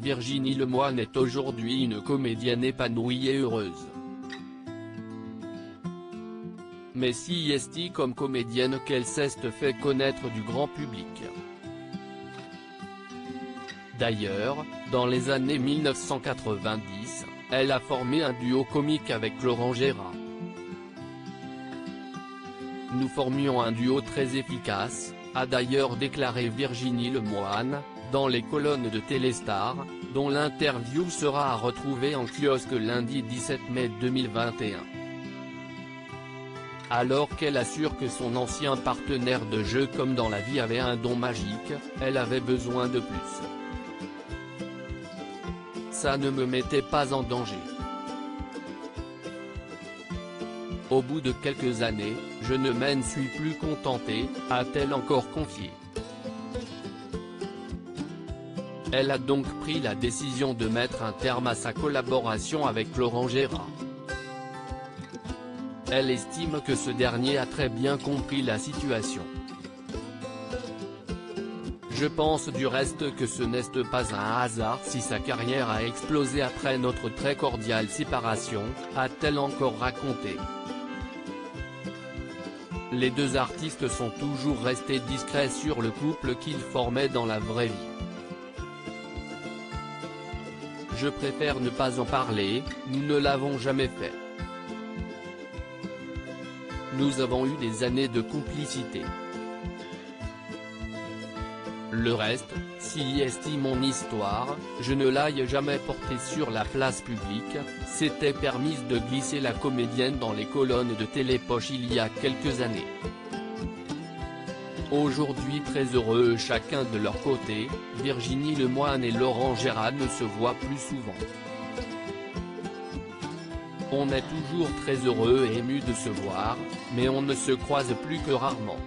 Virginie Lemoine est aujourd'hui une comédienne épanouie et heureuse. Mais si est comme comédienne qu'elle s'est fait connaître du grand public. D'ailleurs, dans les années 1990, elle a formé un duo comique avec Laurent Gérard. Nous formions un duo très efficace, a d'ailleurs déclaré Virginie Lemoine, dans les colonnes de Téléstar, dont l'interview sera à retrouver en kiosque lundi 17 mai 2021. Alors qu'elle assure que son ancien partenaire de jeu comme dans la vie avait un don magique, elle avait besoin de plus. Ça ne me mettait pas en danger. Au bout de quelques années, je ne m'en suis plus contentée, a-t-elle encore confié. Elle a donc pris la décision de mettre un terme à sa collaboration avec Laurent Gérard. Elle estime que ce dernier a très bien compris la situation. Je pense du reste que ce n'est pas un hasard si sa carrière a explosé après notre très cordiale séparation, a-t-elle encore raconté. Les deux artistes sont toujours restés discrets sur le couple qu'ils formaient dans la vraie vie. Je préfère ne pas en parler, nous ne l'avons jamais fait. Nous avons eu des années de complicité. Le reste, si est mon histoire, je ne l'ai jamais portée sur la place publique, s'était permise de glisser la comédienne dans les colonnes de Télépoche il y a quelques années. Aujourd'hui très heureux chacun de leur côté, Virginie Lemoine et Laurent Gérard ne se voient plus souvent. On est toujours très heureux et ému de se voir, mais on ne se croise plus que rarement.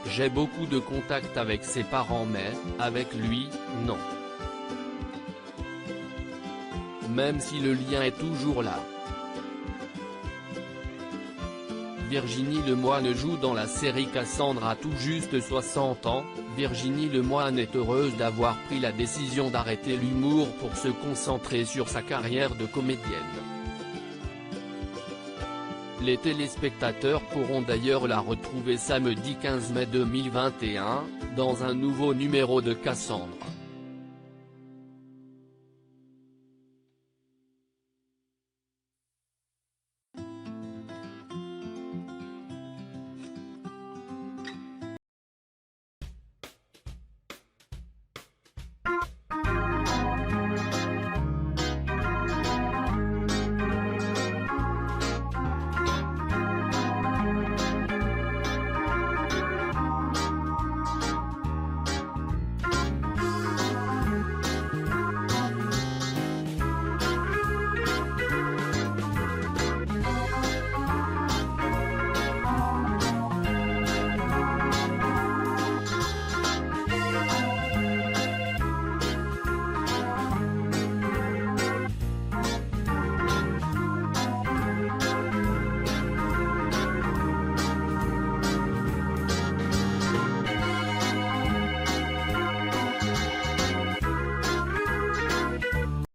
J'ai beaucoup de contacts avec ses parents mais, avec lui, non. Même si le lien est toujours là. Virginie Lemoine joue dans la série Cassandre à tout juste 60 ans, Virginie Lemoine est heureuse d'avoir pris la décision d'arrêter l'humour pour se concentrer sur sa carrière de comédienne. Les téléspectateurs pourront d'ailleurs la retrouver samedi 15 mai 2021, dans un nouveau numéro de Cassandre.